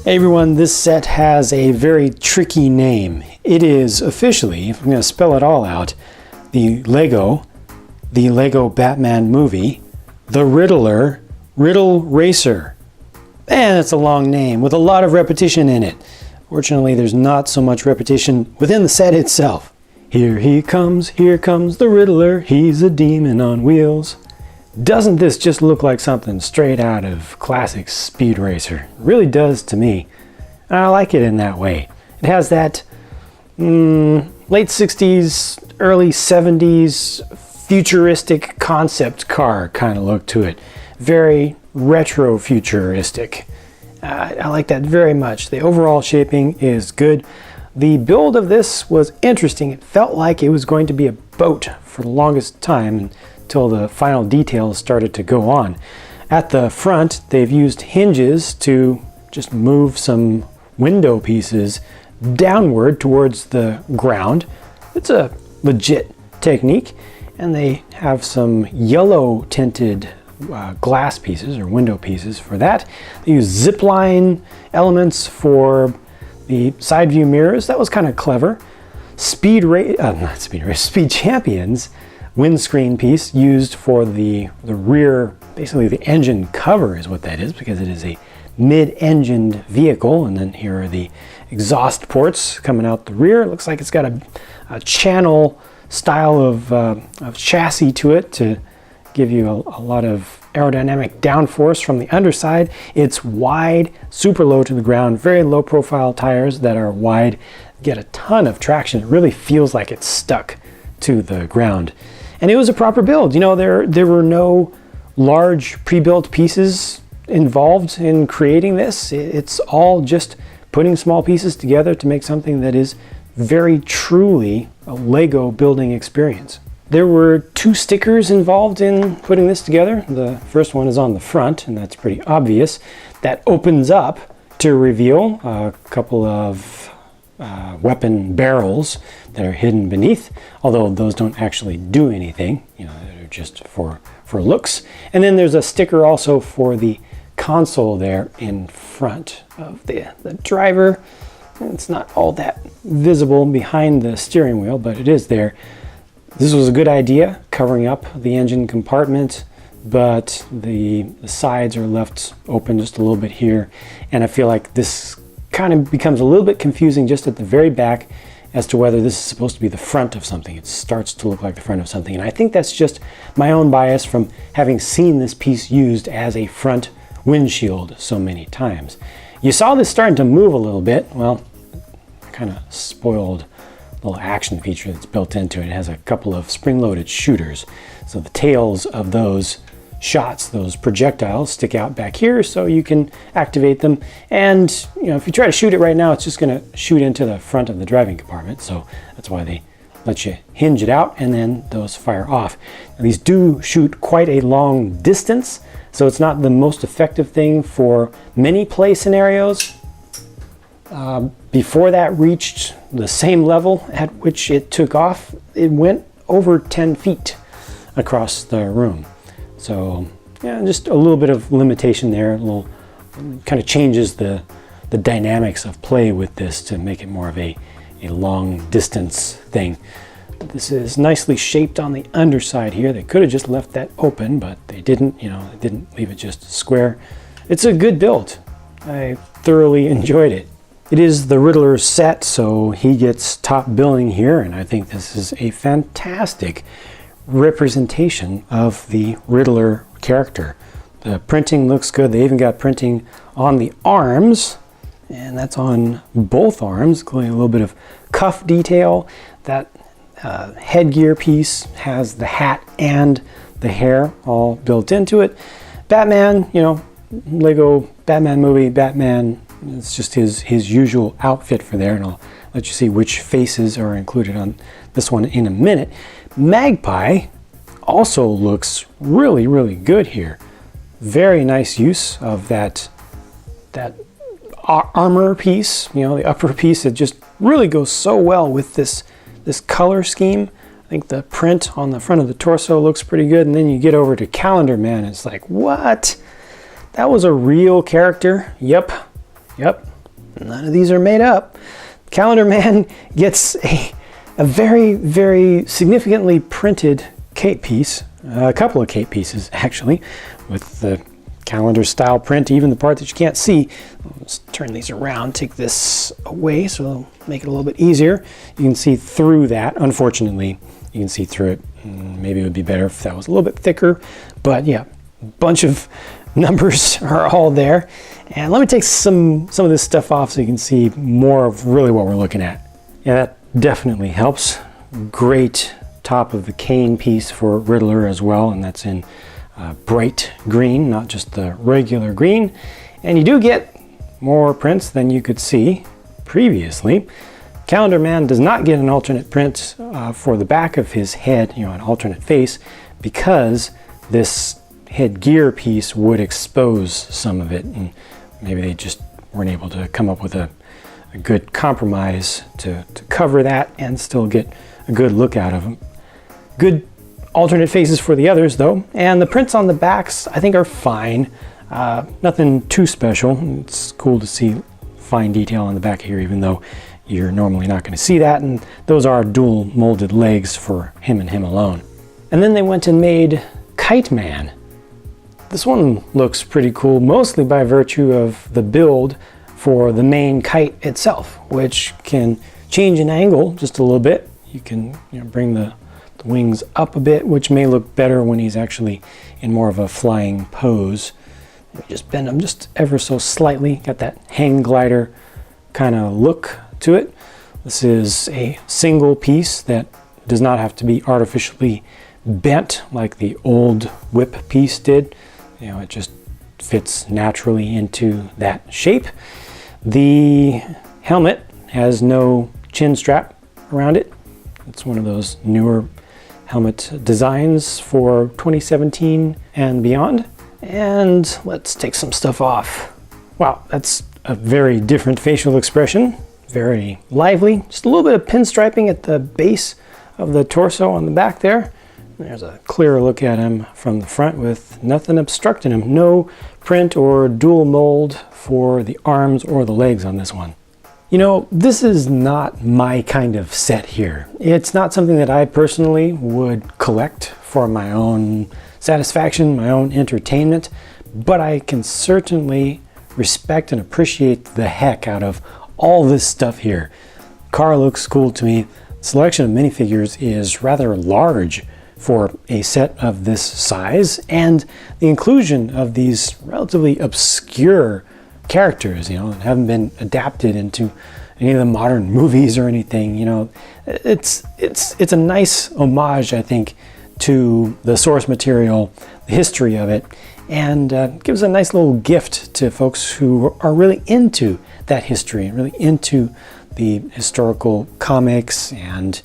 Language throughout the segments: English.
Hey everyone, this set has a very tricky name. It is officially, if I'm going to spell it all out, the Lego Batman Movie, the Riddler Racer. And it's a long name with a lot of repetition in it. Fortunately, there's not so much repetition within the set itself. Here comes the Riddler, he's a demon on wheels. Doesn't this just look like something straight out of classic Speed Racer? It really does to me. And I like it in that way. It has that late 60s, early 70s futuristic concept car kind of look to it. Very retro futuristic. I like that very much. The overall shaping is good. The build of this was interesting. It felt like it was going to be a boat for the longest time until the final details started to go on. At the front, they've used hinges to just move some window pieces downward towards the ground. It's a legit technique, and they have some yellow tinted glass pieces or window pieces for that. They use zipline elements for the side view mirrors. That was kind of clever. Speed Champion's windscreen piece used for the rear, basically the engine cover is what that is, because it is a mid-engined vehicle. And then here are the exhaust ports coming out the rear. It looks like it's got a channel style of chassis to it to give you a lot of aerodynamic downforce from the underside. It's wide, super low to the ground, very low profile tires that are wide, get a ton of traction. It really feels like it's stuck to the ground. And it was a proper build. You know, there were no large pre-built pieces involved in creating this. It's all just putting small pieces together to make something that is very truly a Lego building experience. There were 2 stickers involved in putting this together. The first one is on the front, and that's pretty obvious. That opens up to reveal a couple of weapon barrels that are hidden beneath, although those don't actually do anything. You know, they're just for looks. And then there's a sticker also for the console there in front of the driver. It's not all that visible behind the steering wheel, but it is there. This was a good idea, covering up the engine compartment, but the sides are left open just a little bit here, and I feel like this kind of becomes a little bit confusing just at the very back as to whether this is supposed to be the front of something. It starts to look like the front of something, and I think that's just my own bias from having seen this piece used as a front windshield so many times. You saw this starting to move a little bit. Well, kind of spoiled little action feature that's built into it. It has a couple of spring-loaded shooters, so the tails of those shots, those projectiles, stick out back here so you can activate them. And you know, if you try to shoot it right now, it's just going to shoot into the front of the driving compartment, so that's why they let you hinge it out and then those fire off. Now, these do shoot quite a long distance, so it's not the most effective thing for many play scenarios. Before that reached the same level at which it took off, it went over 10 feet across the room. So yeah, just a little bit of limitation there. A little kind of changes the dynamics of play with this to make it more of a long distance thing. This is nicely shaped on the underside here. They could have just left that open, but they didn't. You know, they didn't leave it just square. It's a good build. I thoroughly enjoyed it. It is the Riddler set, so he gets top billing here, and I think this is a fantastic representation of the Riddler character. The printing looks good. They even got printing on the arms, and that's on both arms, including a little bit of cuff detail. That headgear piece has the hat and the hair all built into it. Batman, you know, Lego Batman Movie, Batman, it's just his usual outfit for there, and I'll let you see which faces are included on this one in a minute. Magpie also looks really, really good here. Very nice use of that armor piece, you know, the upper piece. It just really goes so well with this color scheme. I think the print on the front of the torso looks pretty good, and then you get over to Calendar Man, and it's like, what? That was a real character? Yep. none of these are made up. Calendar Man gets a very, very significantly printed cape piece, a couple of cape pieces actually, with the calendar style print, even the part that you can't see. Let's turn these around, take this away so it'll make it a little bit easier. You can see through that. Unfortunately, you can see through it. Maybe it would be better if that was a little bit thicker, but yeah, a bunch of numbers are all there. And let me take some of this stuff off so you can see more of really what we're looking at. Yeah, that definitely helps. Great top of the cane piece for Riddler as well, and that's in bright green, not just the regular green. And you do get more prints than you could see previously. Calendar Man does not get an alternate print for the back of his head, an alternate face, because this headgear piece would expose some of it, and maybe they just weren't able to come up with a good compromise to cover that and still get a good look out of them. Good alternate faces for the others though, and the prints on the backs I think are fine. Nothing too special. It's cool to see fine detail on the back here, even though you're normally not going to see that, and those are dual molded legs for him and him alone. And then they went and made Kite Man. This one looks pretty cool, mostly by virtue of the build for the main kite itself, which can change in angle just a little bit. You can bring the wings up a bit, which may look better when he's actually in more of a flying pose. Let me just bend them just ever so slightly. Got that hang glider kind of look to it. This is a single piece that does not have to be artificially bent like the old whip piece did. It just fits naturally into that shape. The helmet has no chin strap around it. It's one of those newer helmet designs for 2017 and beyond. And let's take some stuff off. Wow, that's a very different facial expression. Very lively. Just a little bit of pinstriping at the base of the torso on the back there. There's a clearer look at him from the front with nothing obstructing him. No print or dual mold for the arms or the legs on this one. This is not my kind of set here. It's not something that I personally would collect for my own satisfaction, my own entertainment, but I can certainly respect and appreciate the heck out of all this stuff here. Car looks cool to me. The selection of minifigures is rather large for a set of this size, and the inclusion of these relatively obscure characters, that haven't been adapted into any of the modern movies or anything, it's a nice homage, I think, to the source material, the history of it, and gives a nice little gift to folks who are really into that history and really into the historical comics and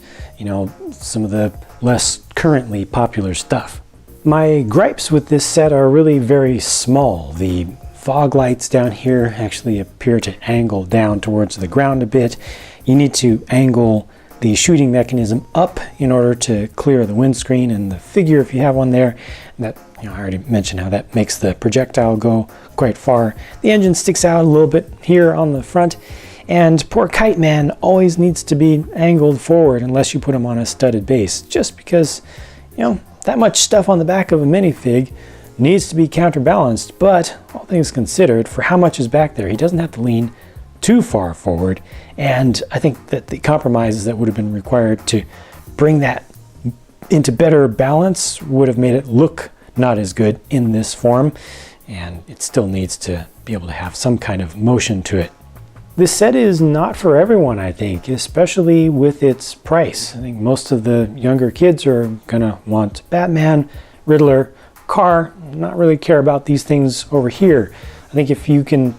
some of the less currently popular stuff. My gripes with this set are really very small. The fog lights down here actually appear to angle down towards the ground a bit. You need to angle the shooting mechanism up in order to clear the windscreen and the figure if you have one there. And that, I already mentioned how that makes the projectile go quite far. The engine sticks out a little bit here on the front, and poor Kite Man always needs to be angled forward unless you put him on a studded base, just because, that much stuff on the back of a minifig needs to be counterbalanced. But all things considered, for how much is back there, he doesn't have to lean too far forward, and I think that the compromises that would have been required to bring that into better balance would have made it look not as good in this form, and it still needs to be able to have some kind of motion to it. This set is not for everyone, I think, especially with its price. I think most of the younger kids are gonna want Batman, Riddler, Car, not really care about these things over here. I think if you can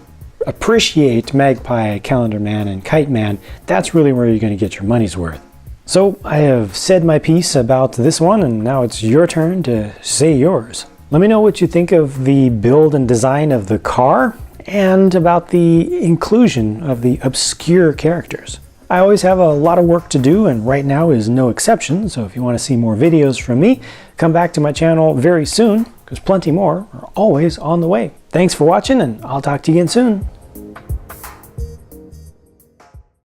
appreciate Magpie, Calendar Man, and Kite Man, that's really where you're going to get your money's worth. So I have said my piece about this one, and now it's your turn to say yours. Let me know what you think of the build and design of the car, and about the inclusion of the obscure characters. I always have a lot of work to do, and right now is no exception, so if you want to see more videos from me, come back to my channel very soon, because plenty more are always on the way. Thanks for watching, and I'll talk to you again soon.